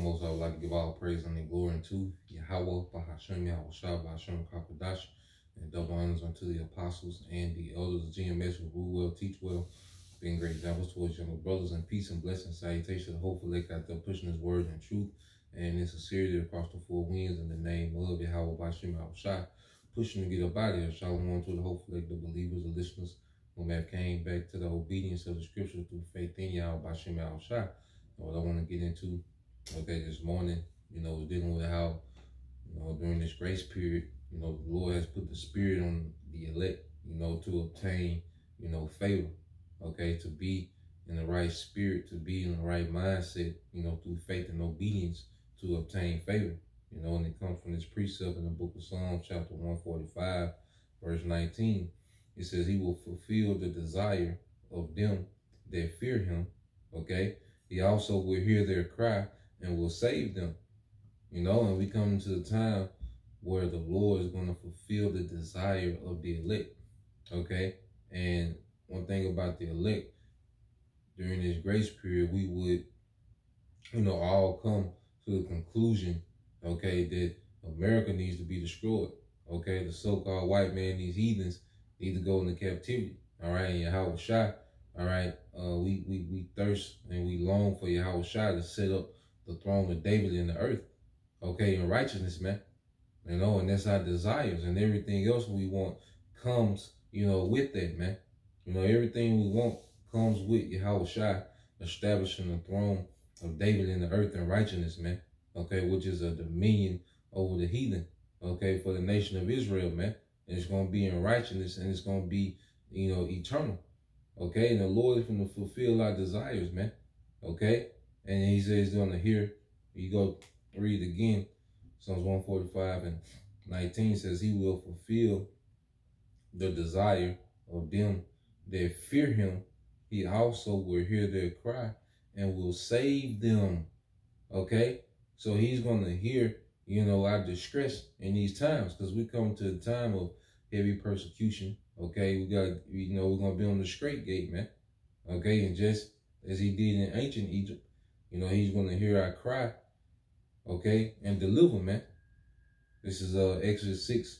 foremost, I would like to give all praise and glory unto Yahweh, Bahashem, Yahweh Shah, Bahashem, Kakadash, and double honors unto the apostles and the elders of GMS who rule well, teach well, being great examples towards younger brothers, and peace and blessing, salutation, hopefully they got them pushing his word and truth and in sincerity across the four winds in the name of Yahweh, Bahashem, Yahweh Shah, pushing to get up out of here. Shalom to the hopefully the believers, the listeners who have came back to the obedience of the scripture through faith in Yahweh, Bahashem, Yahweh Shah. What I want to get into, this morning, is dealing with how, during this grace period, the Lord has put the spirit on the elect, to obtain, favor, to be in the right spirit, to be in the right mindset, through faith and obedience to obtain favor, and it comes from this precept in the book of Psalms, chapter 145, verse 19. It says, he will fulfill the desire of them that fear him, He also will hear their cry and will save them. And we come into the time where the Lord is going to fulfill the desire of the elect. And one thing about the elect, during this grace period, we would, all come to the conclusion, that America needs to be destroyed. The so-called white man, these heathens, need to go into captivity. And Yahweh Shah, we thirst and we long for Yahweh Shah to set up the throne of David in the earth, in righteousness, man. And that's our desires, and everything else we want comes, with that, man. Everything we want comes with Yahweh Shah establishing the throne of David in the earth in righteousness, man. Which is a dominion over the heathen, for the nation of Israel, man. And it's going to be in righteousness, and it's going to be, eternal. And the Lord is going to fulfill our desires, man. And he says he's going to hear. You go read again. Psalms 145 and 19 says he will fulfill the desire of them that fear him. He also will hear their cry and will save them. So he's going to hear, our distress in these times, because we come to a time of heavy persecution. We got, we're going to be on the straight gate, man. And just as he did in ancient Egypt, he's going to hear our cry, and deliver, man. This is Exodus 6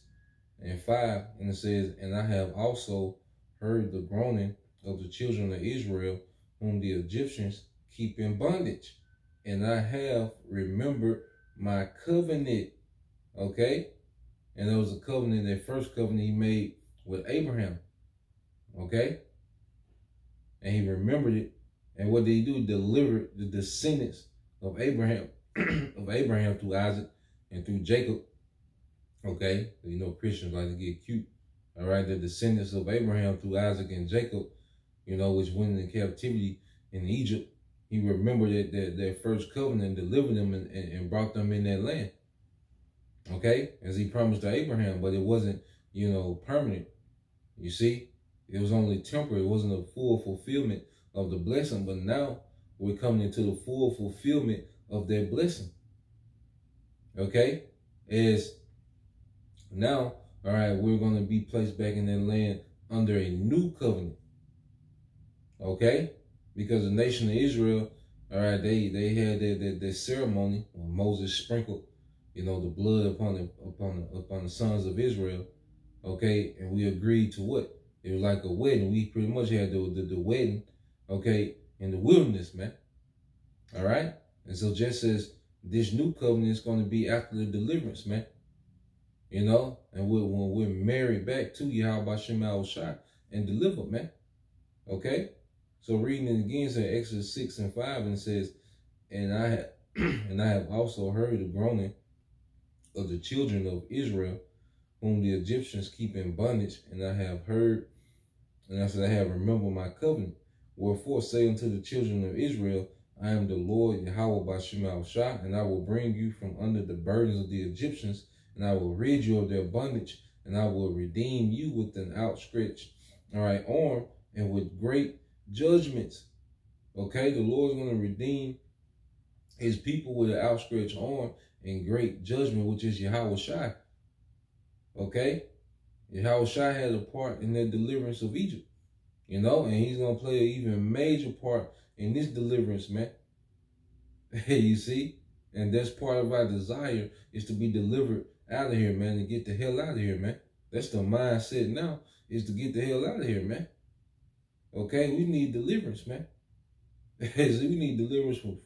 and 5, and it says, and I have also heard the groaning of the children of Israel, whom the Egyptians keep in bondage, and I have remembered my covenant. And there was a covenant, that first covenant he made with Abraham. And he remembered it. And what did he do? Delivered the descendants of Abraham, through Isaac and through Jacob. Christians like to get cute. The descendants of Abraham through Isaac and Jacob, which went into captivity in Egypt. He remembered that first covenant, delivered them and brought them in that land. As he promised to Abraham, but it wasn't, permanent. You see, it was only temporary. It wasn't a full fulfillment of the blessing, but now we're coming into the full fulfillment of that blessing. As now, we're going to be placed back in that land under a new covenant. Because the nation of Israel, they had their ceremony when Moses sprinkled, the blood upon the sons of Israel. And we agreed to what? It was like a wedding. We pretty much had the wedding, in the wilderness, man. And so just as this new covenant is going to be after the deliverance, man. And when we're married back to Yahweh Bashem Al Shai and delivered, man. So reading it again, it says Exodus 6 and 5, and it says, and I have also heard the groaning of the children of Israel, whom the Egyptians keep in bondage, and I have heard, and I said, I have remembered my covenant. Wherefore say unto the children of Israel, I am the Lord Yahweh Bashem Al Shai, and I will bring you from under the burdens of the Egyptians, and I will rid you of their bondage, and I will redeem you with an outstretched arm and with great judgments. The Lord is going to redeem his people with an outstretched arm and great judgment, which is Yahweh Shai. Yahweh Shai had a part in the deliverance of Egypt, and he's going to play an even major part in this deliverance, man. You see? And that's part of our desire is to be delivered out of here, man, and get the hell out of here, man. That's the mindset now, is to get the hell out of here, man. Okay, we need deliverance, man. We need deliverance from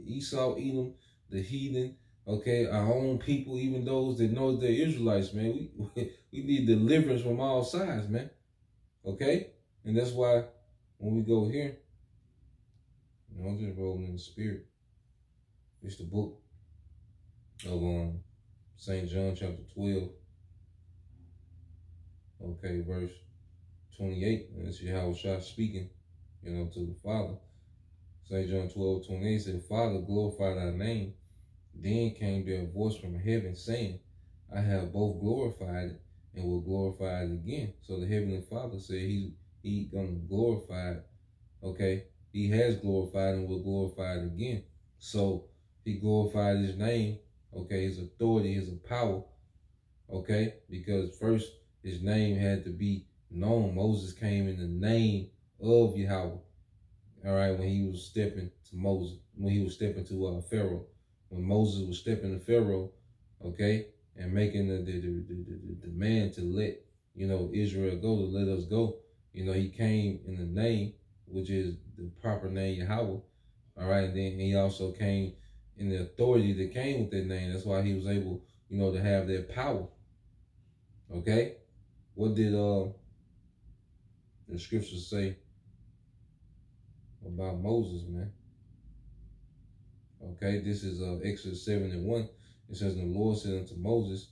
Esau, Edom, the heathen, okay, our own people, even those that know they're Israelites, man. We need deliverance from all sides, man. Okay? And that's why when we go here, I'm just rolling in the spirit. It's the book of St. John chapter 12. Okay, verse 28. And it's Yahushua speaking, to the Father. St. John 12:28 said, Father, glorify thy name. Then came there a voice from heaven saying, I have both glorified it and will glorify it again. So the Heavenly Father said he gonna glorify it. Okay, he has glorified and will glorify it again. So he glorified his name, okay, his authority, his power, okay, because first his name had to be known. Moses came in the name of Yahweh. All right, when he was stepping to Pharaoh. When Moses was stepping to Pharaoh, okay, and making the demand to let, Israel go, to let us go, he came in the name, which is the proper name, Yahweh. All right, and then he also came in the authority that came with that name. That's why he was able, to have that power. Okay? What did the scriptures say about Moses, man? Okay, this is Exodus 7:1. It says, the Lord said unto Moses,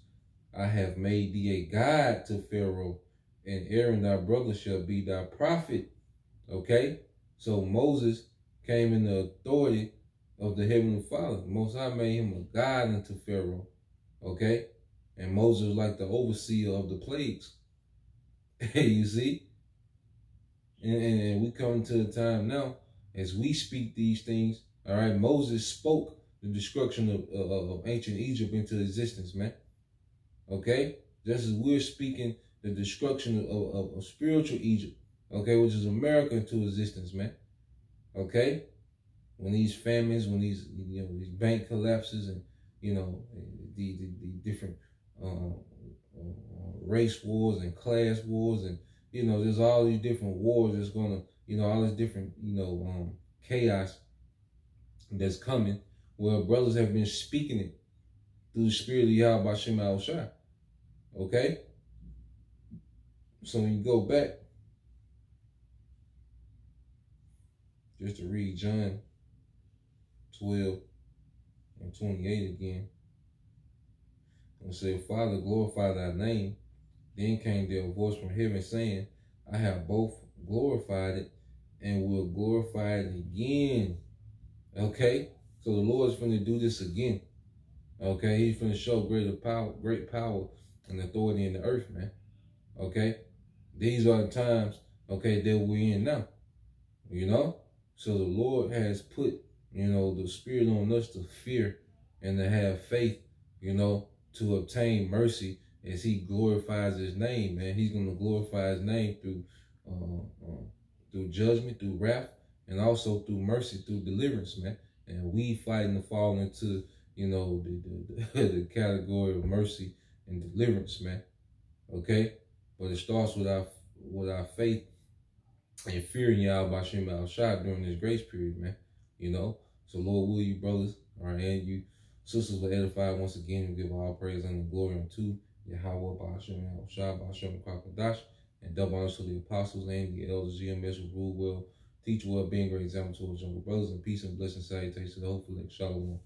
I have made thee a guide to Pharaoh, and Aaron thy brother shall be thy prophet. Okay, so Moses came in the authority of the Heavenly Father. Most High made him a guide unto Pharaoh. Okay, and Moses was like the overseer of the plagues. You see? And we come to the time now, as we speak these things, all right, Moses spoke the destruction of ancient Egypt into existence, man. Okay? Just as we're speaking the destruction of spiritual Egypt, okay, which is America, into existence, man. Okay? When these famines, when these, these bank collapses and, the different race wars and class wars and, there's all these different wars that's going to, all this different, chaos that's coming, where brothers have been speaking it through the spirit of Yahweh Shem Al-Shai. Okay? So when you go back, just to read John 12:28 again, and say, Father, glorify thy name. Then came there a voice from heaven saying, I have both glorified it and will glorify it again. Okay? So the Lord's going to do this again. Okay? He's going to show great power and authority in the earth, man. Okay? These are the times, okay, that we're in now. So the Lord has put, the spirit on us to fear and to have faith, to obtain mercy as he glorifies his name, man. He's going to glorify his name through judgment, through wrath, and also through mercy, through deliverance, man. And we fighting to fall into, the category of mercy and deliverance, man. Okay? But it starts with our faith and fearing Yahweh Shem Al-Shai during this grace period, man. So Lord, will you, brothers, all right, and you sisters, will edify once again and give all praise and glory unto Yahweh Ba'ashem Al-Shai, Ba'ashem Kakadash, and double honors to the apostles and the elders, GMS, who rule well, teach well, being great example to our younger brothers, and peace and blessing salutations to the hopeful. Shalom.